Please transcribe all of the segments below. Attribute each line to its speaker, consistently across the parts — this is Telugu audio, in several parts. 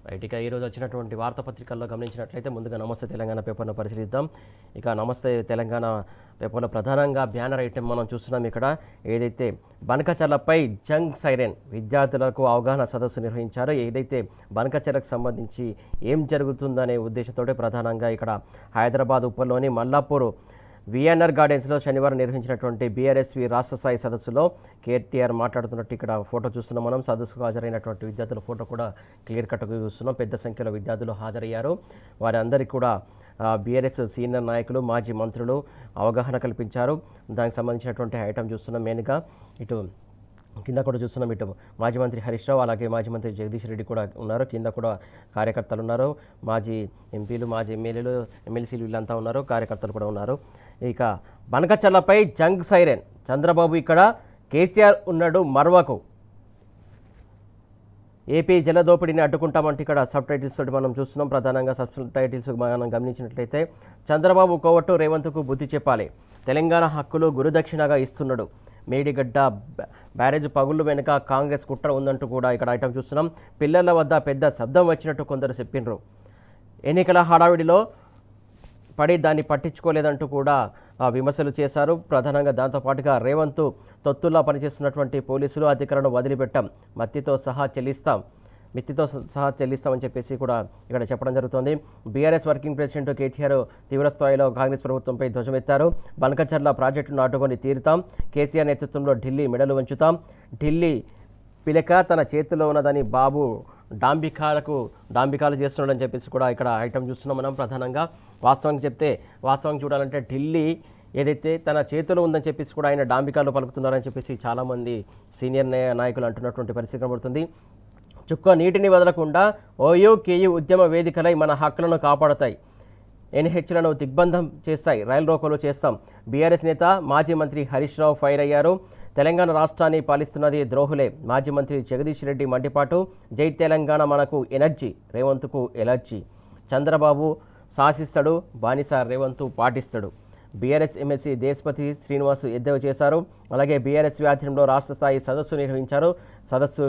Speaker 1: రైట్. ఈరోజు వచ్చినటువంటి వార్తాపత్రికల్లో గమనించినట్లయితే ముందుగా నమస్తే తెలంగాణ పేపర్ను పరిశీలిద్దాం. ఇక నమస్తే తెలంగాణ పేపర్లో ప్రధానంగా బ్యానర్ ఐటెం మనం చూస్తున్నాం. ఇక్కడ ఏదైతే బనకచర్లపై జంగ్ సైరన్ విద్యార్థులకు అవగాహన సదస్సు నిర్వహించారో, ఏదైతే బనకచర్లకు సంబంధించి ఏం జరుగుతుందనే ఉద్దేశంతో ప్రధానంగా ఇక్కడ హైదరాబాద్ ఉప్పల్లోని మల్లాపూర్ విఎన్ఆర్ గార్డెన్స్లో శనివారం నిర్వహించినటువంటి బీఆర్ఎస్వి రాష్ట్ర స్థాయి సదస్సులో కేటీఆర్ మాట్లాడుతున్నట్టు ఇక్కడ ఫోటో చూస్తున్నాం. మనం సదస్సుకు హాజరైనటువంటి విద్యార్థుల ఫోటో కూడా క్లియర్ కట్గా చూస్తున్నాం. పెద్ద సంఖ్యలో విద్యార్థులు హాజరయ్యారు. వారందరికీ కూడా బీఆర్ఎస్ సీనియర్ నాయకులు, మాజీ మంత్రులు అవగాహన కల్పించారు. దానికి సంబంధించినటువంటి ఐటమ్ చూస్తున్నాం. మెయిన్గా ఇటు కింద కూడా చూస్తున్నాం. ఇటు మాజీ మంత్రి హరీష్ రావు, అలాగే మాజీ మంత్రి జగదీష్ రెడ్డి కూడా ఉన్నారు. కింద కూడా కార్యకర్తలు ఉన్నారు. మాజీ ఎంపీలు, మాజీ ఎమ్మెల్యేలు, ఎమ్మెల్సీలు వీళ్ళంతా ఉన్నారు. కార్యకర్తలు కూడా ఉన్నారు. ఇక బనకచర్లపై జంగ్ సైరన్, చంద్రబాబు ఇక్కడ, కేసీఆర్ ఉన్నాడు మర్వకు, ఏపీ జలదోపిడిని అడ్డుకుంటామంటే ఇక్కడ సబ్ టైటిల్స్ తోటి మనం చూస్తున్నాం. ప్రధానంగా సబ్ టైటిల్స్ మనం గమనించినట్లయితే చంద్రబాబు కోవట్టు రేవంత్కు బుద్ధి చెప్పాలి, తెలంగాణ హక్కులు గురుదక్షిణగా ఇస్తున్నాడు, మేడిగడ్డ బ్యారేజ్ పగుళ్ళు వెనుక కాంగ్రెస్ కుట్ర ఉందంటూ కూడా ఇక్కడ ఐటమ్ చూస్తున్నాం. పిల్లల వద్ద పెద్ద శబ్దం వచ్చినట్టు కొందరు చెప్పిండ్రు, ఎన్నికల హడావిడిలో పడి దాన్ని పట్టించుకోలేదంటూ కూడా విమర్శలు చేశారు. ప్రధానంగా దాంతోపాటుగా రేవంత్ తొత్తుల్లా పనిచేస్తున్నటువంటి పోలీసులు అధికారులను వదిలిపెట్టాం, మిత్తితో సహా చెల్లిస్తామని చెప్పేసి కూడా ఇక్కడ చెప్పడం జరుగుతోంది. బీఆర్ఎస్ వర్కింగ్ ప్రెసిడెంట్ కేటీఆర్ తీవ్రస్థాయిలో కాంగ్రెస్ ప్రభుత్వంపై ధ్వజమెత్తారు. బనకచర్ల ప్రాజెక్టును అడ్డుకొని తీరుతాం, కేసీఆర్ నేతృత్వంలో ఢిల్లీ మెడలు వంచుతాం, ఢిల్లీ పిలక తన చేతిలో ఉన్నదని బాబు డాంబికాలు చేస్తున్నాడని చెప్పేసి కూడా ఇక్కడ ఐటమ్ చూస్తున్నాం మనం. ప్రధానంగా వాస్తవం చూడాలంటే ఢిల్లీ ఏదైతే తన చేతిలో ఉందని చెప్పేసి కూడా ఆయన డాంబికాలు పలుకుతున్నారని చెప్పేసి చాలామంది సీనియర్ నాయకులు అంటున్నటువంటి పరిస్థితి కనబడుతుంది. చుక్క నీటిని వదలకుండా ఓయూ కేయూ ఉద్యమ వేదికలై మన హక్కులను కాపాడతాయి, ఎన్హెచ్లను దిగ్బంధం చేస్తాయి, రైలు రోకోలు చేస్తాం, బీఆర్ఎస్ నేత మాజీ మంత్రి హరీష్ రావు ఫైర్ అయ్యారు, తెలంగాణ రాష్ట్రాన్ని పాలిస్తున్నది ద్రోహులే, మాజీ మంత్రి జగదీష్ రెడ్డి మండిపాటు, జై తెలంగాణ మనకు ఎనర్జీ, రేవంత్కు ఎలర్జీ, చంద్రబాబు శాసిస్తాడు, బానిస రేవంత్ పాటిస్తాడు, బీఆర్ఎస్ ఎమ్మెల్సీ దేశపతి శ్రీనివాస్ ఎద్దేవా చేశారు. అలాగే బీఆర్ఎస్ ఆధ్వర్యంలో రాష్ట్ర స్థాయి సదస్సు నిర్వహించారు. సదస్సు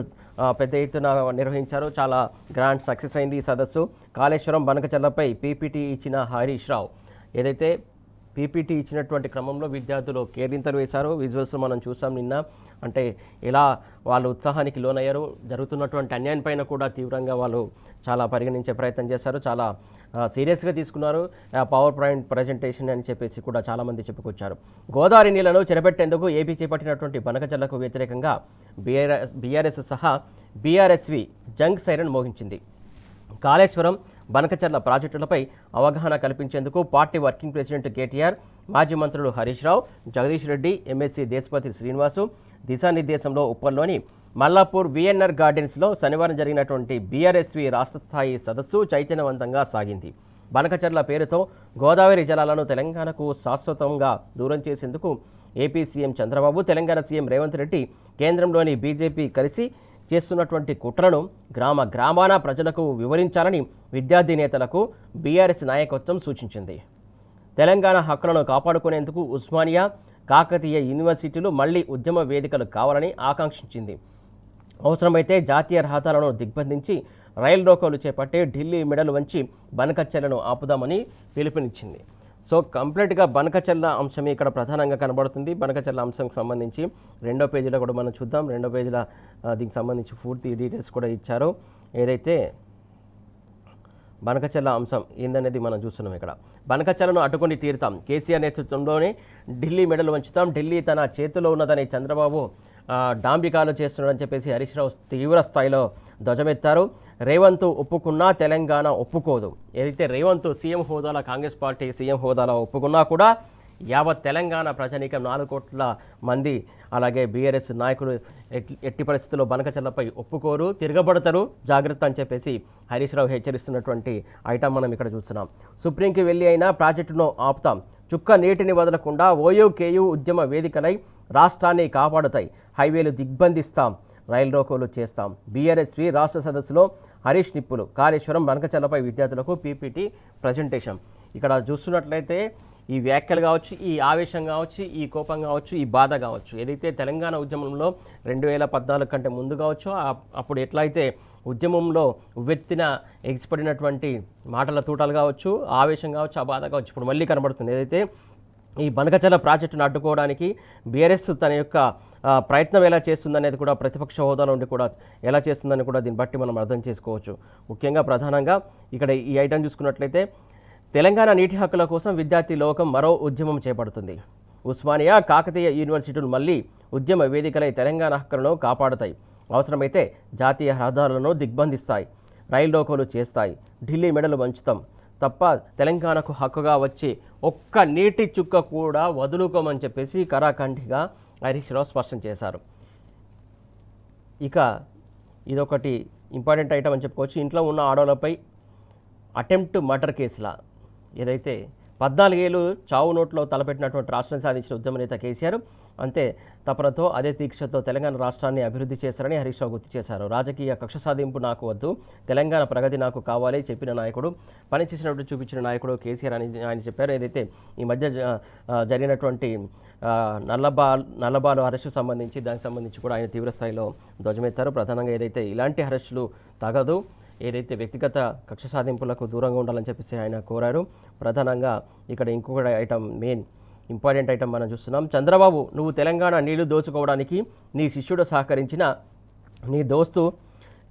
Speaker 1: పెద్ద ఎత్తున నిర్వహించారు. చాలా గ్రాండ్ సక్సెస్ అయింది ఈ సదస్సు. కాళేశ్వరం బనకచర్లపై పీపీటీ ఇచ్చిన హరీష్ రావు, ఏదైతే పీపీటీ ఇచ్చినటువంటి క్రమంలో విద్యార్థులు కేరింతలు వేశారు. విజువల్స్ మనం చూసాం నిన్న. అంటే ఇలా వాళ్ళు ఉత్సాహానికి లోనయ్యారు. జరుగుతున్నటువంటి అన్యాయం పైన కూడా తీవ్రంగా వాళ్ళు చాలా పరిగణించే ప్రయత్నం చేశారు. చాలా సీరియస్గా తీసుకున్నారు. పవర్ పాయింట్ ప్రజెంటేషన్ అని చెప్పేసి కూడా చాలామంది చెప్పుకొచ్చారు. గోదావరి నీళ్లను చెరబెట్టేందుకు ఏపీ చేపట్టినటువంటి బనకచర్లకు వ్యతిరేకంగా బీఆర్ఎస్ సహా బీఆర్ఎస్వి జంగ్ సైరన్ మోగించింది. కాళేశ్వరం బనకచర్ల ప్రాజెక్టులపై అవగాహన కల్పించేందుకు పార్టీ వర్కింగ్ ప్రెసిడెంట్ కేటీఆర్, మాజీ మంత్రులు హరీష్ రావు, జగదీష్ రెడ్డి, ఎమ్మెల్సీ దేశపతి శ్రీనివాసు దిశానిర్దేశంలో ఉప్పల్లోని మల్లాపూర్ విఎన్ఆర్ గార్డెన్స్లో శనివారం జరిగినటువంటి బీఆర్ఎస్వి రాష్ట్ర స్థాయి సదస్సు చైతన్యవంతంగా సాగింది. బనకచర్ల పేరుతో గోదావరి జలాలను తెలంగాణకు శాశ్వతంగా దూరం చేసేందుకు AP CM Chandrababu, Telangana CM Revanth Reddy, కేంద్రంలోని బీజేపీ కలిసి చేస్తున్నటువంటి కుట్రను గ్రామాన ప్రజలకు వివరించాలని విద్యార్థి నేతలకు బీఆర్ఎస్ నాయకత్వం సూచించింది. తెలంగాణ హక్కులను కాపాడుకునేందుకు ఉస్మానియా, కాకతీయ యూనివర్సిటీలు మళ్లీ ఉద్యమ వేదికలు కావాలని ఆకాంక్షించింది. అవసరమైతే జాతీయ రహదారులను దిగ్బంధించి రైలు రోకోలు చేపట్టి ఢిల్లీ మెడలు వంచి బనకచర్లను ఆపుదామని పిలుపునిచ్చింది. సో కంప్లీట్గా బనకచర్ల అంశమే ఇక్కడ ప్రధానంగా కనబడుతుంది. బనకచర్ల అంశంకి సంబంధించి 2వ పేజీలో కూడా మనం చూద్దాం. 2వ పేజీలో దీనికి సంబంధించి పూర్తి డీటెయిల్స్ కూడా ఇచ్చారు. ఏదైతే బనకచర్ల అంశం ఏందనేది మనం చూస్తున్నాం. ఇక్కడ బనకచర్లను అడ్డుకొని తీరుతాం, కేసీఆర్ నేతృత్వంలోనే ఢిల్లీ మెడలు వంచుతాం, ఢిల్లీ తన చేతిలో ఉన్నదని చంద్రబాబు డాంబికాలు చేస్తున్నాడని చెప్పేసి హరీష్ రావు తీవ్ర స్థాయిలో ధ్వజమెత్తారు. రేవంత్ ఒప్పుకున్నా తెలంగాణ ఒప్పుకోదు. ఏదైతే రేవంత్ సీఎం హోదాలో, కాంగ్రెస్ పార్టీ సీఎం హోదాలో ఒప్పుకున్నా కూడా యావత్ తెలంగాణ ప్రజానీకం 4 కోట్ల మంది, అలాగే బీఆర్ఎస్ నాయకులు ఎట్టి పరిస్థితుల్లో బనకచర్లపై ఒప్పుకోరు, తిరగబడతారు, జాగ్రత్త అని చెప్పేసి హరీష్ రావు హెచ్చరిస్తున్నటువంటి ఐటమ్ మనం ఇక్కడ చూస్తున్నాం. సుప్రీంకి వెళ్ళి అయినా ప్రాజెక్టును ఆపుతాం, చుక్క నీటిని వదలకుండా ఓయూ కేయూ ఉద్యమ వేదికలై రాష్ట్రాన్ని కాపాడుతాయి, హైవేలు దిగ్బంధిస్తాం, రైలు రోకోలు చేస్తాం. బీఆర్ఎస్వి రాష్ట్ర సదస్సులో హరీష్ నిప్పులు, కాళేశ్వరం బనకచర్లపై విద్యార్థులకు పీపీటీ ప్రజెంటేషన్. ఇక్కడ చూస్తున్నట్లయితే ఈ వ్యాఖ్యలు కావచ్చు, ఈ ఆవేశం కావచ్చు, ఈ కోపం కావచ్చు, ఈ బాధ కావచ్చు, ఏదైతే తెలంగాణ ఉద్యమంలో 2014 కంటే ముందు కావచ్చు, అప్పుడు ఎట్లయితే ఉద్యమంలో ఉవ్వెత్తిన ఎగిసిపడినటువంటి మాటల తూటాలు కావచ్చు, ఆవేశం కావచ్చు, ఆ బాధ కావచ్చు ఇప్పుడు మళ్ళీ కనబడుతుంది. ఏదైతే ఈ బనకచర్ల ప్రాజెక్టును అడ్డుకోవడానికి బీఆర్ఎస్ తన యొక్క ప్రయత్నం ఎలా చేస్తుందనేది కూడా ప్రతిపక్ష హోదాలో ఉండి కూడా ఎలా చేస్తుందని కూడా దీన్ని బట్టి మనం అర్థం చేసుకోవచ్చు. ముఖ్యంగా ప్రధానంగా ఇక్కడ ఈ ఐటెం చూసుకున్నట్లయితే తెలంగాణ నీటి హక్కుల కోసం విద్యార్థి లోకం మరో ఉద్యమం చేపడుతుంది. ఉస్మానియా, కాకతీయ యూనివర్సిటీలు మళ్ళీ ఉద్యమ వేదికలై తెలంగాణ హక్కులను కాపాడుతాయి. అవసరమైతే జాతీయ రహదారులను దిగ్బంధిస్తాయి, రైలు రోకోలు చేస్తాయి, ఢిల్లీ మెడలు వంచుతాం తప్ప తెలంగాణకు హక్కుగా వచ్చి ఒక్క నీటి చుక్క కూడా వదులుకోమని చెప్పేసి కరాఖండిగా హరీష్ రావు స్పష్టం చేశారు. ఇక ఇదొకటి ఇంపార్టెంట్ ఐటమ్ అని చెప్పుకోవచ్చు. ఇంట్లో ఉన్న ఆడవాళ్ళపై అటెంప్ట్ మర్డర్ కేసులా ఏదైతే 14 ఏళ్ళు చావు నోట్లో తలపెట్టినటువంటి రాష్ట్రం సాధించిన ఉద్యమ నేత కేసీఆర్ అంతే తపనతో అదే దీక్షతో తెలంగాణ రాష్ట్రాన్ని అభివృద్ధి చేశారని హరీష్ రావు గుర్తు చేశారు. రాజకీయ కక్ష సాధింపు నాకు వద్దు, తెలంగాణ ప్రగతి నాకు కావాలి చెప్పిన నాయకుడు, పని చేసినట్టు చూపించిన నాయకుడు కేసీఆర్ అని ఆయన చెప్పారు. ఏదైతే ఈ మధ్య జరిగినటువంటి నల్లబాలు అరెస్టు సంబంధించి దానికి సంబంధించి కూడా ఆయన తీవ్రస్థాయిలో ధ్వజమెత్తారు. ప్రధానంగా ఏదైతే ఇలాంటి అరెస్టులు తగదు, ఏదైతే వ్యక్తిగత కక్ష సాధింపులకు దూరంగా ఉండాలని చెప్పేసి ఆయన కోరారు. ప్రధానంగా ఇక్కడ ఇంకొక ఐటమ్ మెయిన్ ఇంపార్టెంట్ ఐటమ్ మనం చూస్తున్నాం. చంద్రబాబు, నువ్వు తెలంగాణ నీళ్లు దోచుకోవడానికి నీ శిష్యుడు సహకరించిన నీ దోస్తు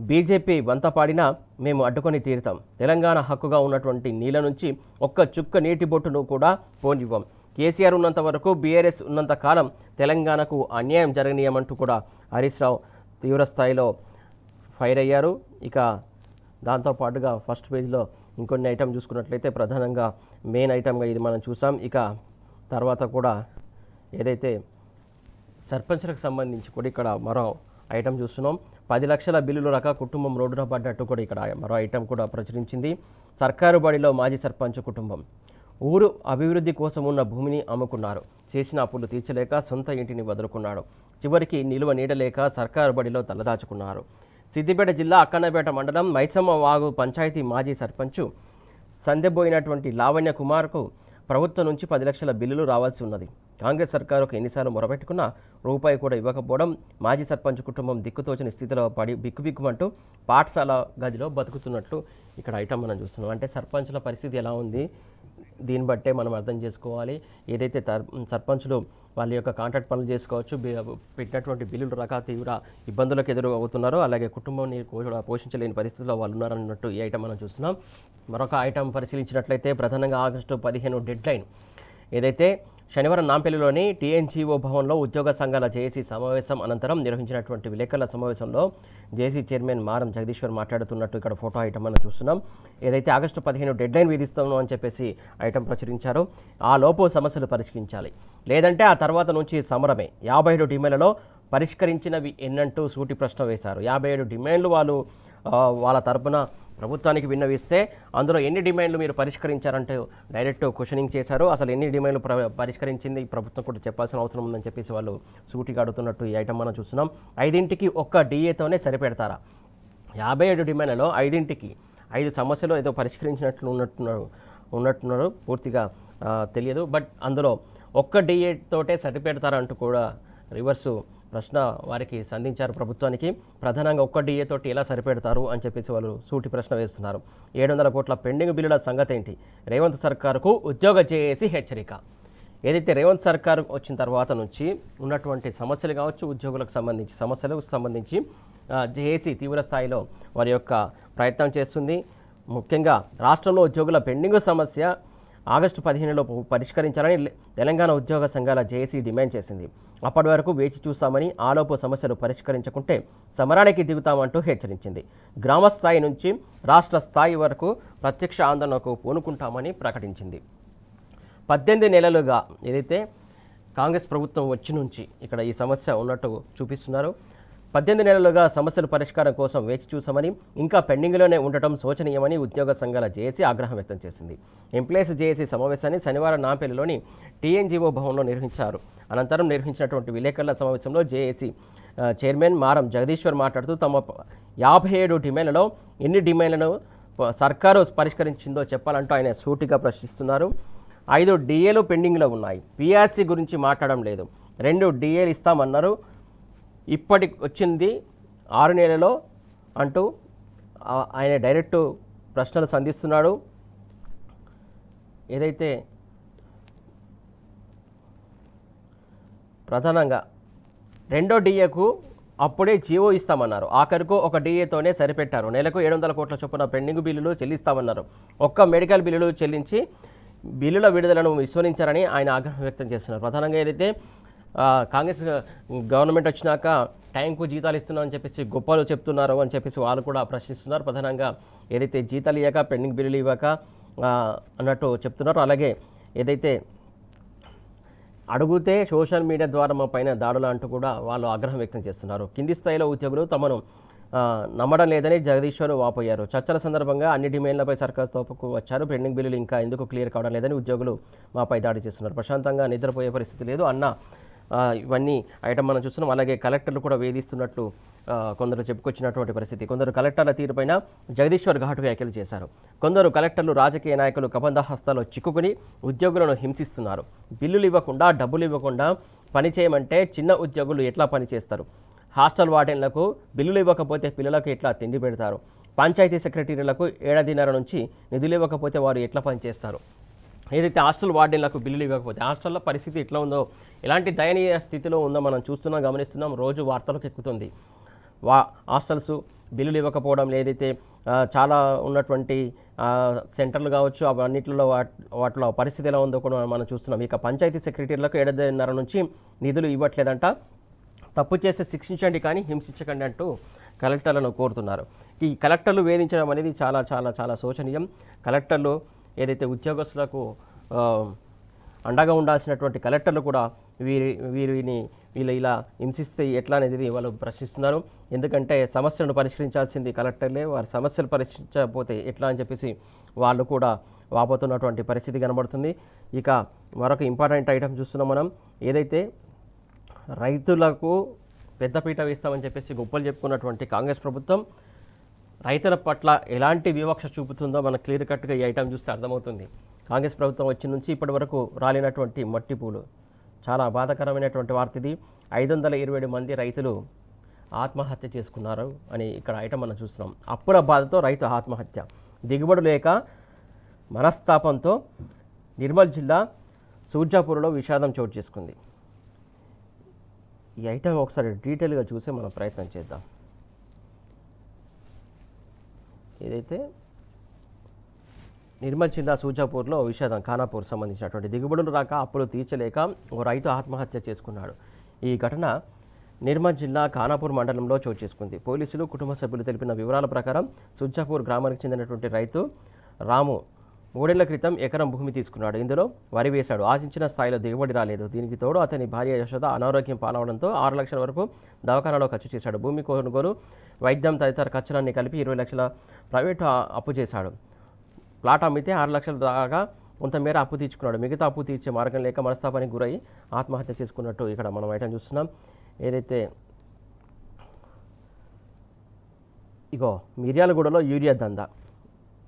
Speaker 1: బీజేపీ వంత పాడినా మేము అడ్డుకొని తీరుతాం. తెలంగాణ హక్కుగా ఉన్నటువంటి నీళ్ళ నుంచి ఒక్క చుక్క నీటి బొట్టును కూడా పోనివ్వం. కేసీఆర్ ఉన్నంత వరకు, బీఆర్ఎస్ ఉన్నంత కాలం తెలంగాణకు అన్యాయం జరగనీయమంటూ కూడా హరీష్ రావు తీవ్రస్థాయిలో ఫైర్ అయ్యారు. ఇక దాంతోపాటుగా ఫస్ట్ పేజ్లో ఇంకొన్ని ఐటమ్ చూసుకున్నట్లయితే ప్రధానంగా మెయిన్ ఐటమ్గా ఇది మనం చూసాం. ఇక తర్వాత కూడా ఏదైతే సర్పంచ్లకు సంబంధించి కూడా ఇక్కడ మరో ఐటమ్ చూస్తున్నాం. 10 లక్షల బిల్లులు రక కుటుంబం రోడ్డున పడ్డట్టు కూడా ఇక్కడ మరో ఐటమ్ కూడా ప్రచురించింది. సర్కారు బడిలో మాజీ సర్పంచ్ కుటుంబం ఊరు అభివృద్ధి కోసం ఉన్న భూమిని అమ్ముకున్నారు, చేసిన అప్పులు తీర్చలేక సొంత ఇంటిని వదులుకున్నాడు, చివరికి నిలువ నీడలేక సర్కారు బడిలో తలదాచుకున్నారు. సిద్దిపేట జిల్లా అక్కన్నపేట మండలం మైసమ్మ వాగు పంచాయతీ మాజీ సర్పంచ్ సందెబోయినటువంటి లావణ్య కుమార్కు ప్రభుత్వం నుంచి 10 లక్షల బిల్లులు రావాల్సి ఉన్నది. కాంగ్రెస్ సర్కారుకు ఎన్నిసార్లు మొరపెట్టుకున్నా రూపాయి కూడా ఇవ్వకపోవడం మాజీ సర్పంచ్ కుటుంబం దిక్కుతోచని స్థితిలో పడి బిక్కుబిక్కుమంటూ పాఠశాల గదిలో బతుకుతున్నట్లు ఇక్కడ ఐటమ్ మనం చూస్తున్నాం. అంటే సర్పంచ్ల పరిస్థితి ఎలా ఉంది దీన్ని బట్టే మనం అర్థం చేసుకోవాలి. ఏదైతే సర్పంచులు వాళ్ళ యొక్క కాంట్రాక్ట్ పనులు చేసుకోవచ్చు, పెట్టినటువంటి బిల్లులు రకాల తీవ్ర ఇబ్బందులకు ఎదురు అవుతున్నారో, అలాగే కుటుంబాన్ని పోషించలేని పరిస్థితుల్లో వాళ్ళు ఉన్నారన్నట్టు ఈ ఐటమ్ మనం చూస్తున్నాం. మరొక ఐటమ్ పరిశీలించినట్లయితే ప్రధానంగా ఆగస్టు 15 డెడ్లైన్. ఏదైతే శనివారం నాంపల్లిలోని టీఎన్జీఓ భవన్లో ఉద్యోగ సంఘాల జేఏసీ సమావేశం అనంతరం నిర్వహించినటువంటి విలేకరుల సమావేశంలో జేఏసీ చైర్మన్ మారం జగదీశ్వర్ మాట్లాడుతున్నట్టు ఇక్కడ ఫోటో ఐటమ్ మనం చూస్తున్నాం. ఏదైతే ఆగస్టు 15 డెడ్లైన్ విధిస్తామో అని చెప్పేసి ఐటమ్ ప్రచురించారో ఆ లోపు సమస్యలు పరిష్కరించాలి, లేదంటే ఆ తర్వాత నుంచి సమరమే. 57 డిమాండ్లలో పరిష్కరించినవి ఎన్నంటూ సూటి ప్రశ్న వేశారు. 57 డిమాండ్లు వాళ్ళ తరపున ప్రభుత్వానికి విన్నవిస్తే అందులో ఎన్ని డిమాండ్లు మీరు పరిష్కరించారంటే డైరెక్ట్ క్వశ్చనింగ్ చేశారు. అసలు ఎన్ని డిమాండ్లు పరిష్కరించింది ప్రభుత్వం కూడా చెప్పాల్సిన అవసరం ఉందని చెప్పేసి వాళ్ళు సూటిగా అడుగుతున్నట్టు ఈ ఐటమ్ మనం చూస్తున్నాం. 5ంటికి ఒక్క డిఏతోనే సరిపెడతారా? 57 డిమాండ్లలో 5ంటికి 5 సమస్యలు ఏదో పరిష్కరించినట్లు ఉన్నట్టున్నారు పూర్తిగా తెలియదు. బట్ అందులో ఒక్క డిఏతోటే సరిపెడతారంటూ కూడా రివర్సు ప్రశ్న వారికి సంధించారు ప్రభుత్వానికి. ప్రధానంగా ఒక్క డిఏ తోటి ఎలా సరిపెడతారు అని చెప్పేసి వాళ్ళు సూటి ప్రశ్న వేస్తున్నారు. 700 కోట్ల పెండింగ్ బిల్లుల సంగతి ఏంటి? రేవంత్ సర్కారుకు ఉద్యోగ జేఏసీ హెచ్చరిక. ఏదైతే రేవంత్ సర్కారు వచ్చిన తర్వాత నుంచి ఉన్నటువంటి సమస్యలు కావచ్చు, ఉద్యోగులకు సంబంధించి సమస్యలకు సంబంధించి జేఏసీ తీవ్ర స్థాయిలో వారి యొక్క ప్రయత్నం చేస్తుంది. ముఖ్యంగా రాష్ట్రంలో ఉద్యోగుల పెండింగ్ సమస్య ఆగస్టు 15లో పరిష్కరించాలని తెలంగాణ ఉద్యోగ సంఘాల జేఏసీ డిమాండ్ చేసింది. అప్పటి వరకు వేచి చూస్తామని, ఆలోపు సమస్యలు పరిష్కరించకుంటే సమరానికి దిగుతామంటూ హెచ్చరించింది. గ్రామ స్థాయి నుంచి రాష్ట్ర స్థాయి వరకు ప్రత్యక్ష ఆందోళనకు పూనుకుంటామని ప్రకటించింది. 18 నెలలుగా ఏదైతే కాంగ్రెస్ ప్రభుత్వం వచ్చి నుంచి ఇక్కడ ఈ సమస్య ఉన్నట్టు చూపిస్తున్నారు. 18 నెలలుగా సమస్యల పరిష్కారం కోసం వేచి చూసామని, ఇంకా పెండింగ్లోనే ఉండటం శోచనీయమని ఉద్యోగ సంఘాల జేఏసీ ఆగ్రహం వ్యక్తం చేసింది. ఎంప్లాయీస్ జేఏసీ సమావేశాన్ని శనివారం నాంపల్లిలోని టీఎన్జీఓ భవన్లో నిర్వహించారు. అనంతరం నిర్వహించినటువంటి విలేకరుల సమావేశంలో జేఏసీ చైర్మన్ మారం జగదీశ్వర్ మాట్లాడుతూ తమ 57 డిమాండ్లలో ఎన్ని డిమాండ్లను సర్కారు పరిష్కరించిందో చెప్పాలంటూ ఆయన సూటిగా ప్రశ్నిస్తున్నారు. 5 డిఏలు పెండింగ్లో ఉన్నాయి, పీఆర్సీ గురించి మాట్లాడడం లేదు, 2 డిఏలు ఇస్తామన్నారు, ఇప్పటికి వచ్చింది 6 నెలలో అంటూ ఆయన డైరెక్ట్ ప్రశ్నలు సంధిస్తున్నాడు. ఏదైతే ప్రధానంగా రెండో డిఏకు అప్పుడే జీవో ఇస్తామన్నారు. ఆఖరుకు ఒక డిఏతోనే సరిపెట్టారు. నెలకు 700 కోట్ల చొప్పున పెండింగ్ బిల్లులు చెల్లిస్తామన్నారు. ఒక్క మెడికల్ బిల్లులు చెల్లించి బిల్లుల విడుదలను విస్మరించారని ఆయన ఆగ్రహం వ్యక్తం చేస్తున్నారు. ప్రధానంగా ఏదైతే కాంగ్రెస్ గవర్నమెంట్ వచ్చినాక టైంకు జీతాలు ఇస్తున్నామని చెప్పేసి గొప్పలు చెప్తున్నారు అని చెప్పేసి వాళ్ళు కూడా ప్రశ్నిస్తున్నారు. ప్రధానంగా ఏదైతే జీతాలు ఇవ్వక పెండింగ్ బిల్లులు ఇవ్వక అన్నట్టు చెప్తున్నారు. అలాగే ఏదైతే అడుగుతే సోషల్ మీడియా ద్వారా మా పైన దాడులు అంటూ కూడా వాళ్ళు ఆగ్రహం వ్యక్తం చేస్తున్నారు. కింది స్థాయిలో ఉద్యోగులు తమను నమ్మడం లేదని జగదీశ్వర్ వాపోయారు. చర్చల సందర్భంగా అన్ని డిమాండ్లపై సర్కారు తోపుకు వచ్చారు. పెండింగ్ బిల్లులు ఇంకా ఎందుకు క్లియర్ కావడం లేదని ఉద్యోగులు మాపై దాడి చేస్తున్నారు. ప్రశాంతంగా నిద్రపోయే పరిస్థితి లేదు అన్న ఇవన్నీ ఐటమ్ మనం చూస్తున్నాం. అలాగే కలెక్టర్లు కూడా వేధిస్తున్నట్లు కొందరు చెప్పుకొచ్చినటువంటి పరిస్థితి. కొందరు కలెక్టర్ల తీరుపైన జగదీశ్వర్ ఘాటు వ్యాఖ్యలు చేశారు. కొందరు కలెక్టర్లు రాజకీయ నాయకులు కబంధ హస్తాల్లో చిక్కుకుని ఉద్యోగులను హింసిస్తున్నారు. బిల్లులు ఇవ్వకుండా డబ్బులు ఇవ్వకుండా పని చేయమంటే చిన్న ఉద్యోగులు ఎట్లా పనిచేస్తారు? హాస్టల్ వార్డెన్లకు బిల్లులు ఇవ్వకపోతే పిల్లలకు ఎట్లా తిండి పెడతారు? పంచాయతీ సెక్రటరీలకు ఏడాదిన్నర నుంచి నిధులు ఇవ్వకపోతే వారు ఎట్లా పనిచేస్తారు? ఏదైతే హాస్టల్ వార్డెన్లకు బిల్లులు ఇవ్వకపోతే హాస్టల్లో పరిస్థితి ఎట్లా ఉందో, ఎలాంటి దయనీయ స్థితిలో ఉందో మనం చూస్తున్నాం, గమనిస్తున్నాం. రోజు వార్తలకు ఎక్కుతుంది. హాస్టల్స్ బిల్లులు ఇవ్వకపోవడం, ఏదైతే చాలా ఉన్నటువంటి సెంటర్లు కావచ్చు అవన్నింటిలో వాటిలో పరిస్థితి ఎలా ఉందో కూడా మనం చూస్తున్నాం. ఇక పంచాయతీ సెక్రటరీలకు 7.5 నుంచి నిధులు ఇవ్వట్లేదంట. తప్పు చేస్తే శిక్షించండి కానీ హింసించకండి అంటూ కలెక్టర్లను కోరుతున్నారు. ఈ కలెక్టర్లు వేధించడం అనేది చాలా చాలా చాలా శోచనీయం. కలెక్టర్లు ఏదైతే ఉద్యోగస్తులకు అండగా ఉండాల్సినటువంటి కలెక్టర్లు కూడా వీళ్ళు ఇలా హింసిస్తే ఎట్లా అనేది వాళ్ళు ప్రశ్నిస్తున్నారు. ఎందుకంటే సమస్యలను పరిష్కరించాల్సింది కలెక్టర్లే, వారి సమస్యలు పరిష్కరించకపోతే ఎట్లా అని చెప్పేసి వాళ్ళు కూడా వాపోతున్నటువంటి పరిస్థితి కనబడుతుంది. ఇక మరొక ఇంపార్టెంట్ ఐటమ్ చూస్తున్నాం మనం. ఏదైతే రైతులకు పెద్దపీట వేస్తామని చెప్పేసి గొప్పలు చెప్పుకున్నటువంటి కాంగ్రెస్ ప్రభుత్వం రైతుల పట్ల ఎలాంటి వివక్ష చూపుతుందో మనకు క్లియర్ కట్గా ఈ ఐటమ్ చూస్తే అర్థమవుతుంది. కాంగ్రెస్ ప్రభుత్వం వచ్చి నుంచి ఇప్పటి వరకు రాలినటువంటి మట్టిపూలు. చాలా బాధాకరమైనటువంటి వార్త ఇది. 527 మంది రైతులు ఆత్మహత్య చేసుకున్నారు అని ఇక్కడ ఐటమ్ మనం చూస్తున్నాం. అప్పుల బాధతో రైతు ఆత్మహత్య, దిగుబడి లేక మనస్తాపంతో నిర్మల్ జిల్లా సూర్జాపూర్లో విషాదం చోటు చేసుకుంది. ఈ ఐటమ్ ఒకసారి డీటెయిల్గా చూసే మనం ప్రయత్నం చేద్దాం. ఏదైతే నిర్మల్ జిల్లా సూర్జాపూర్లో విషాదం, ఖానాపూర్ సంబంధించినటువంటి దిగుబడులు రాక అప్పులు తీర్చలేక ఓ రైతు ఆత్మహత్య చేసుకున్నాడు. ఈ ఘటన నిర్మల్ జిల్లా ఖానాపూర్ మండలంలో చోటు చేసుకుంది. పోలీసులు కుటుంబ సభ్యులు తెలిపిన వివరాల ప్రకారం సూర్జాపూర్ గ్రామానికి చెందినటువంటి రైతు రాము 3 ఏళ్ల క్రితం ఎకరం భూమి తీసుకున్నాడు. ఇందులో వరి వేశాడు. ఆశించిన స్థాయిలో దిగుబడి రాలేదు. దీనికి తోడు అతని భార్య యశోద అనారోగ్యం పాలవడంతో 6 లక్షల వరకు దవాఖానాలో ఖర్చు చేశాడు. భూమి కొనుగోలు, వైద్యం తదితర ఖర్చులన్నీ కలిపి 20 లక్షల ప్రైవేటు అప్పు చేశాడు. ప్లాట్ అమ్మితే 6 లక్షల దాకా కొంతమేర అప్పు తీర్చుకున్నాడు. మిగతా అప్పు తీర్చే మార్గం లేక మనస్తాపానికి గురై ఆత్మహత్య చేసుకున్నట్టు ఇక్కడ మనం ఐటమ్ చూస్తున్నాం. ఏదైతే మిర్యాలగూడలో యూరియా దందా,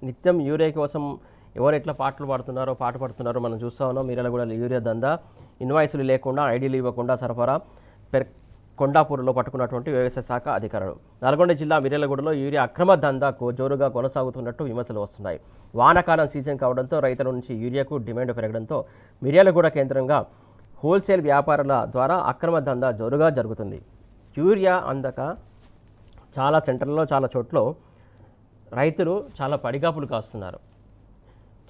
Speaker 1: నిత్యం యూరియా కోసం ఎవరు ఎట్లా పాట పడుతున్నారో మనం చూస్తూ ఉన్నాం. మిర్యాలగూడలో యూరియా దందా, ఇన్వాయిస్లు లేకుండా ఐడీలు ఇవ్వకుండా సరఫరా కొండాపూర్లో పట్టుకున్నటువంటి వ్యవసాయ శాఖ అధికారులు. నల్గొండ జిల్లా మిర్యాలగూడలో యూరియా అక్రమ దందా జోరుగా కొనసాగుతున్నట్టు విమర్శలు వస్తున్నాయి. వానాకాలం సీజన్ కావడంతో రైతుల నుంచి యూరియాకు డిమాండ్ పెరగడంతో మిర్యాలగూడ కేంద్రంగా హోల్సేల్ వ్యాపారుల ద్వారా అక్రమ దందా జోరుగా జరుగుతుంది. యూరియా అందక చాలా సెంటర్లలో చాలా చోట్ల రైతులు చాలా పడిగాపులు కాస్తున్నారు.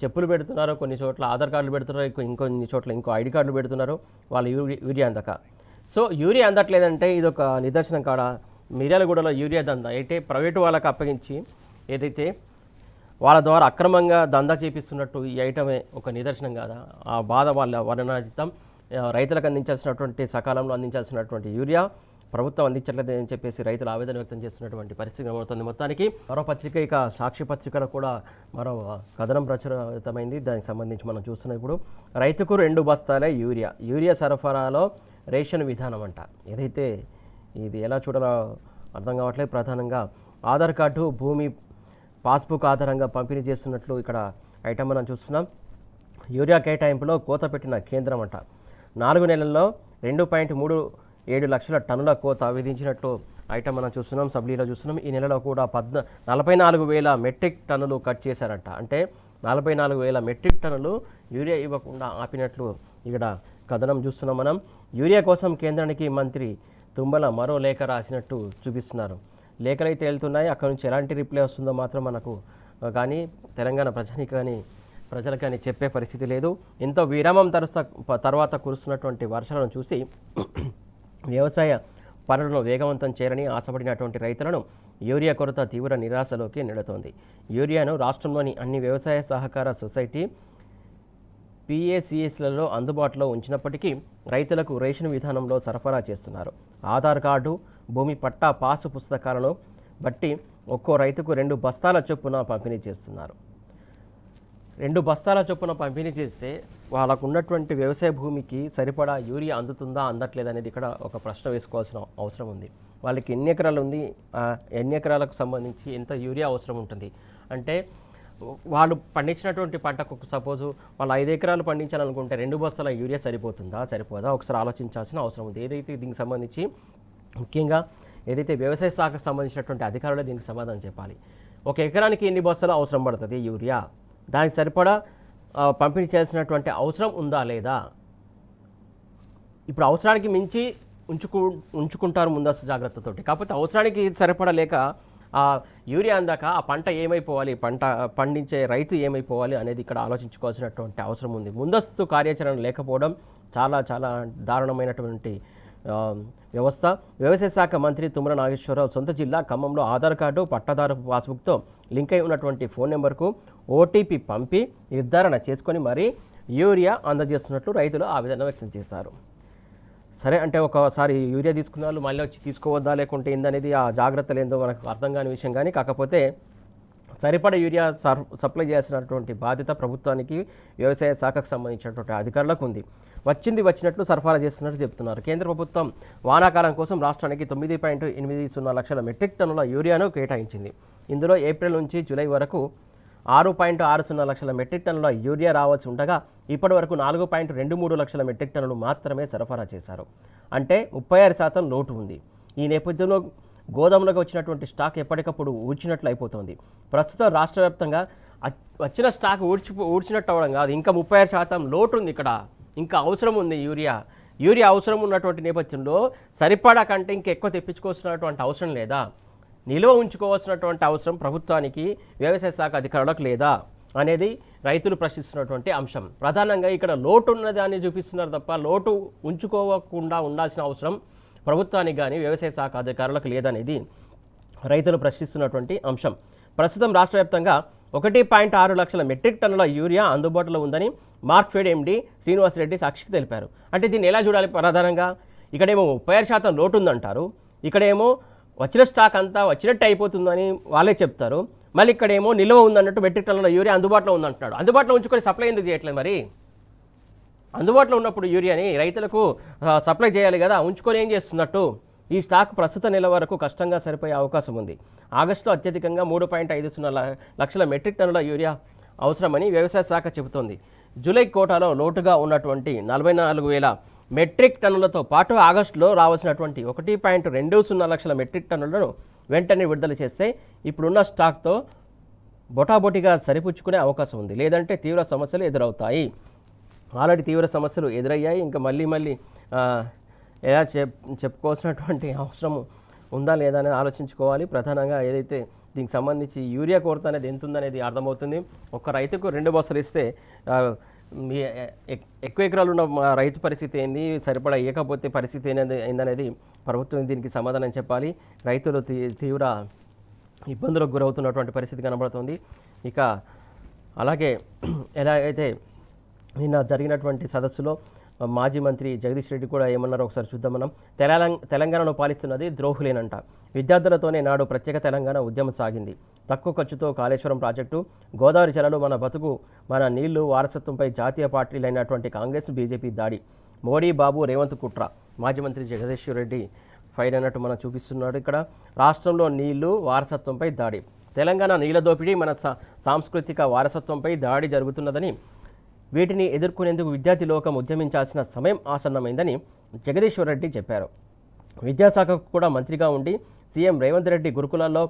Speaker 1: చెప్పులు పెడుతున్నారు, కొన్ని చోట్ల ఆధార్ కార్డులు పెడుతున్నారు, ఇంకొన్ని చోట్ల ఇంకో ఐడి కార్డులు పెడుతున్నారు వాళ్ళు యూరియా అందక. సో యూరియా అందట్లేదంటే ఇది ఒక నిదర్శనం కాడ. మిర్యాలగూడలో యూరియా దందా అయితే ప్రైవేటు వాళ్ళకి అప్పగించి ఏదైతే వాళ్ళ ద్వారా అక్రమంగా దందా చేపిస్తున్నట్టు ఈ ఐటమే ఒక నిదర్శనం కాదా? ఆ బాధ వాళ్ళ వర్ణనాతీతం. రైతులకు అందించాల్సినటువంటి సకాలంలో అందించాల్సినటువంటి యూరియా ప్రభుత్వం అందించట్లేదని చెప్పేసి రైతులు ఆవేదన వ్యక్తం చేస్తున్నటువంటి పరిస్థితి కనబడుతుంది. మొత్తానికి మరో పత్రిక, ఇక సాక్షి పత్రికలో కూడా మరో కథనం ప్రచురితమైంది. దానికి సంబంధించి మనం చూస్తున్నాం. ఇప్పుడు రైతుకు 2 బస్తాలే యూరియా సరఫరాలో రేషన్ విధానం అంట. ఏదైతే ఇది ఎలా చూడాలో అర్థం కావట్లేదు. ప్రధానంగా ఆధార్ కార్డు, భూమి, పాస్బుక్ ఆధారంగా పంపిణీ చేస్తున్నట్లు ఇక్కడ ఐటమ్ మనం చూస్తున్నాం. యూరియా కేటాయింపులో కోత పెట్టిన కేంద్రం అంట. 4 నెలల్లో 2.37 లక్షల టన్నుల కోత విధించినట్లు ఐటమ్ మనం చూస్తున్నాం, సబ్లీలో చూస్తున్నాం. ఈ నెలలో కూడా 44,000 మెట్రిక్ టన్నులు కట్ చేశారట. అంటే 44,000 మెట్రిక్ టన్నులు యూరియా ఇవ్వకుండా ఆపినట్లు ఇక్కడ కథనం చూస్తున్నాం మనం. యూరియా కోసం కేంద్రానికి మంత్రి తుమ్మల మరో లేఖ రాసినట్టు చూపిస్తున్నారు. లేఖలు అయితే వెళ్తున్నాయి, అక్కడ నుంచి ఎలాంటి రిప్లై వస్తుందో మాత్రం మనకు కానీ తెలంగాణ ప్రజలకు కానీ చెప్పే పరిస్థితి లేదు. ఎంతో విరామం తర్వాత కురుస్తున్నటువంటి వర్షాలను చూసి వ్యవసాయ పనులను వేగవంతం చేయాలని ఆశపడినటువంటి రైతులను యూరియా కొరత తీవ్ర నిరాశలోకి నెడుతోంది. యూరియాను రాష్ట్రంలోని అన్ని వ్యవసాయ సహకార సొసైటీ PACSలలో అందుబాటులో ఉంచినప్పటికీ రైతులకు రేషన్ విధానంలో సరఫరా చేస్తున్నారు. ఆధార్ కార్డు, భూమి పట్టా, పాసు పుస్తకాలను బట్టి ఒక్కో రైతుకు 2 బస్తాల చొప్పున పంపిణీ చేస్తున్నారు. 2 బస్తాల చొప్పున పంపిణీ చేస్తే వాళ్ళకు ఉన్నటువంటి వ్యవసాయ భూమికి సరిపడా యూరియా అందుతుందా అందట్లేదనేది ఇక్కడ ఒక ప్రశ్న వేసుకోవాల్సిన అవసరం ఉంది. వాళ్ళకి ఎన్ని ఎకరాలు ఉంది, ఎన్ని ఎకరాలకు సంబంధించి ఎంత యూరియా అవసరం ఉంటుంది అంటే వాళ్ళు పండించినటువంటి పంటకు సపోజు వాళ్ళు 5 ఎకరాలు పండించాలనుకుంటే 2 బస్తాల యూరియా సరిపోతుందా సరిపోదా ఒకసారి ఆలోచించాల్సిన అవసరం ఉంది. ఏదైతే దీనికి సంబంధించి ముఖ్యంగా ఏదైతే వ్యవసాయ శాఖకు సంబంధించినటువంటి అధికారులు దీనికి సమాధానం చెప్పాలి. 1 ఎకరానికి ఎన్ని బస్తాలు అవసరం పడుతుంది యూరియా, దానికి సరిపడా పంపిణీ చేయాల్సినటువంటి అవసరం ఉందా లేదా. ఇప్పుడు అవసరానికి మించి ఉంచుకుంటారు ముందస్తు జాగ్రత్తతోటి, కాకపోతే అవసరానికి సరిపడలేక యూరియా అందాక ఆ పంట ఏమైపోవాలి, పండించే రైతు ఏమైపోవాలి అనేది ఇక్కడ ఆలోచించుకోవాల్సినటువంటి అవసరం ఉంది. ముందస్తు కార్యాచరణ లేకపోవడం చాలా చాలా దారుణమైనటువంటి వ్యవస్థ. వ్యవసాయ శాఖ మంత్రి తుమ్మల నాగేశ్వరరావు సొంత జిల్లా ఖమ్మంలో ఆధార్ కార్డు, పట్టాదారు పాస్బుక్తో లింక్ అయి ఉన్నటువంటి ఫోన్ నెంబర్కు OTP పంపి నిర్ధారణ చేసుకొని మరీ యూరియా అందజేస్తున్నట్లు రైతులు ఆవేదన వ్యక్తం చేశారు. సరే అంటే ఒకసారి యూరియా తీసుకున్న వాళ్ళు మళ్ళీ వచ్చి తీసుకోవద్దా లేకుంటే ఏందనేది ఆ జాగ్రత్తలు ఏందో మనకు అర్థం కాని విషయం. కానీ కాకపోతే సరిపడ యూరియా సప్లై చేయాల్సినటువంటి బాధ్యత ప్రభుత్వానికి, వ్యవసాయ శాఖకు సంబంధించినటువంటి అధికారులకు ఉంది. వచ్చినట్లు సరఫరా చేస్తున్నట్టు చెప్తున్నారు. కేంద్ర ప్రభుత్వం వానాకాలం కోసం రాష్ట్రానికి 9.80 లక్షల మెట్రిక్ టన్నుల యూరియాను కేటాయించింది. ఇందులో ఏప్రిల్ నుంచి జూలై వరకు 6.60 లక్షల మెట్రిక్ టన్నుల యూరియా రావాల్సి ఉండగా ఇప్పటి వరకు 4.23 లక్షల మెట్రిక్ టన్నులు మాత్రమే సరఫరా చేశారు. అంటే 36% లోటు ఉంది. ఈ నేపథ్యంలో గోదాములకు వచ్చినటువంటి స్టాక్ ఎప్పటికప్పుడు ఊడ్చినట్లు అయిపోతుంది. ప్రస్తుతం రాష్ట్ర వ్యాప్తంగా వచ్చిన స్టాక్ ఊడ్చినట్టు అవ్వడం కాదు, ఇంకా 36% లోటు ఉంది. ఇక్కడ ఇంకా అవసరం ఉంది యూరియా అవసరం ఉన్నటువంటి నేపథ్యంలో సరిపడా కంటే ఇంకెక్కువ తెప్పించుకోవాల్సినటువంటి అవసరం లేదా, నిల్వ ఉంచుకోవాల్సినటువంటి అవసరం ప్రభుత్వానికి, వ్యవసాయ శాఖ అధికారులకు లేదా అనేది రైతులు ప్రశ్నిస్తున్నటువంటి అంశం. ప్రధానంగా ఇక్కడ లోటు ఉన్నదాన్ని చూపిస్తున్నారు తప్ప లోటు ఉంచుకోకుండా ఉండాల్సిన అవసరం ప్రభుత్వానికి కానీ వ్యవసాయ శాఖ అధికారులకు లేదనేది రైతులు ప్రశ్నిస్తున్నటువంటి అంశం. ప్రస్తుతం రాష్ట్ర వ్యాప్తంగా 1.6 లక్షల మెట్రిక్ టన్నుల యూరియా అందుబాటులో ఉందని మార్క్ఫెడ్ MD శ్రీనివాసరెడ్డి సాక్షికి తెలిపారు. అంటే దీన్ని ఎలా చూడాలి? ప్రధానంగా ఇక్కడేమో 36% లోటు ఉందంటారు, ఇక్కడేమో వచ్చిన స్టాక్ అంతా వచ్చినట్టు అయిపోతుందని వాళ్ళే చెప్తారు. మళ్ళీ ఇక్కడేమో నిల్వ ఉందన్నట్టు మెట్రిక్ టన్నుల యూరియా అందుబాటులో ఉందంటున్నాడు. అందుబాటులో ఉంచుకొని సప్లై ఎందుకు చేయట్లేదు? మరి అందుబాటులో ఉన్నప్పుడు యూరియాని రైతులకు సప్లై చేయాలి కదా, ఉంచుకొని ఏం చేస్తున్నట్టు? ఈ స్టాక్ ప్రస్తుత నెల వరకు కష్టంగా సరిపోయే అవకాశం ఉంది. ఆగస్టులో అత్యధికంగా 3.50 లక్షల మెట్రిక్ టన్నుల యూరియా అవసరమని వ్యవసాయ శాఖ చెబుతోంది. జూలై కోటాలో లోటుగా ఉన్నటువంటి 44,000 మెట్రిక్ టన్నులతో పాటు ఆగస్టులో రావాల్సినటువంటి 1.20 లక్షల మెట్రిక్ టన్నులను వెంటనే విడుదల చేస్తే ఇప్పుడున్న స్టాక్తో బొటాబొటిగా సరిపుచ్చుకునే అవకాశం ఉంది. లేదంటే తీవ్ర సమస్యలు ఎదురవుతాయి. ఆల్రెడీ తీవ్ర సమస్యలు ఎదురయ్యాయి, ఇంకా మళ్ళీ ఎలా చెప్పుకోవాల్సినటువంటి అవసరం ఉందా లేదా అనేది ఆలోచించుకోవాలి. ప్రధానంగా ఏదైతే దీనికి సంబంధించి యూరియా కొరత అనేది ఎంత ఉందనేది అర్థమవుతుంది. ఒక రైతుకు 2 బస్తాలు ఇస్తే ఎక్కువ ఎకరాలు ఉన్న రైతు పరిస్థితి ఏంది, సరిపడా ఇవ్వకపోతే పరిస్థితి ఏందనేది ప్రభుత్వం దీనికి సమాధానం చెప్పాలి. రైతులు తీవ్ర ఇబ్బందులకు గురవుతున్నటువంటి పరిస్థితి కనబడుతుంది. ఇక అలాగే ఎలా అయితే నిన్న జరిగినటువంటి సదస్సులో మాజీ మంత్రి జగదీష్ రెడ్డి కూడా ఏమన్నారో ఒకసారి చూద్దాం మనం. తెలంగాణను పాలిస్తున్నది ద్రోహులేనంట. విద్యార్థులతోనే నాడు ప్రత్యేక తెలంగాణ ఉద్యమం సాగింది. తక్కువ ఖర్చుతో కాళేశ్వరం ప్రాజెక్టు, గోదావరి జలాలు, మన బతుకు, మన నీళ్లు వారసత్వంపై జాతీయ పార్టీలైనటువంటి కాంగ్రెస్, బీజేపీ దాడి, మోడీ, బాబు, రేవంత్ కుట్ర. మాజీ మంత్రి జగదీష్ రెడ్డి ఫైర్ అన్నట్టు మనం చూపిస్తున్నాడు. ఇక్కడ రాష్ట్రంలో నీళ్లు వారసత్వంపై దాడి, తెలంగాణ నీళ్ల దోపిడీ, మన సాంస్కృతిక వారసత్వంపై దాడి జరుగుతున్నదని, వీటిని ఎదుర్కొనేందుకు విద్యార్థి లోకం ఉద్యమించాల్సిన సమయం ఆసన్నమైందని జగదీశ్వర్ రెడ్డి చెప్పారు. విద్యాశాఖకు కూడా మంత్రిగా ఉండి సీఎం రేవంత్ రెడ్డి గురుకులాల్లో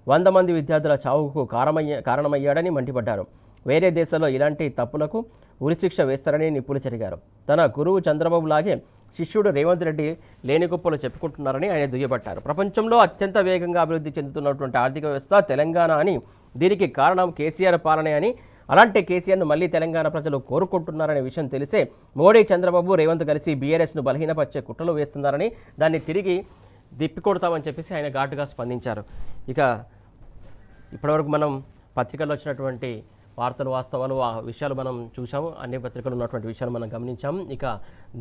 Speaker 1: 100 మంది విద్యార్థుల చావుకు కారణమయ్యాడని మండిపడ్డారు. వేరే దేశాల్లో ఇలాంటి తప్పులకు ఉరిశిక్ష వేస్తారని నిప్పులు చెరిగారు. తన గురువు చంద్రబాబు లాగే శిష్యుడు రేవంత్ రెడ్డి లేని గొప్పలు చెప్పుకుంటున్నారని ఆయన దుయ్యబట్టారు. ప్రపంచంలో అత్యంత వేగంగా అభివృద్ధి చెందుతున్నటువంటి ఆర్థిక వ్యవస్థ తెలంగాణ అని, దీనికి కారణం కేసీఆర్ పాలనే అని, అలాంటి కేసీఆర్ను మళ్ళీ తెలంగాణ ప్రజలు కోరుకుంటున్నారనే విషయం తెలిసే మోడీ, చంద్రబాబు, రేవంత్ కలిసి బీఆర్ఎస్ను బలహీనపరిచే కుట్రలు వేస్తున్నారని, దాన్ని తిరిగి తిప్పికొడతామని చెప్పేసి ఆయన ఘాటుగా స్పందించారు. ఇక ఇప్పటివరకు మనం పత్రికల్లో వచ్చినటువంటి వార్తలు, వాస్తవాలు, ఆ విషయాలు మనం చూసాము. అన్ని పత్రికలు ఉన్నటువంటి విషయాలు మనం గమనించాము. ఇక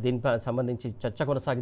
Speaker 1: దీనిపై సంబంధించి చర్చ కొనసాగిద్దాం.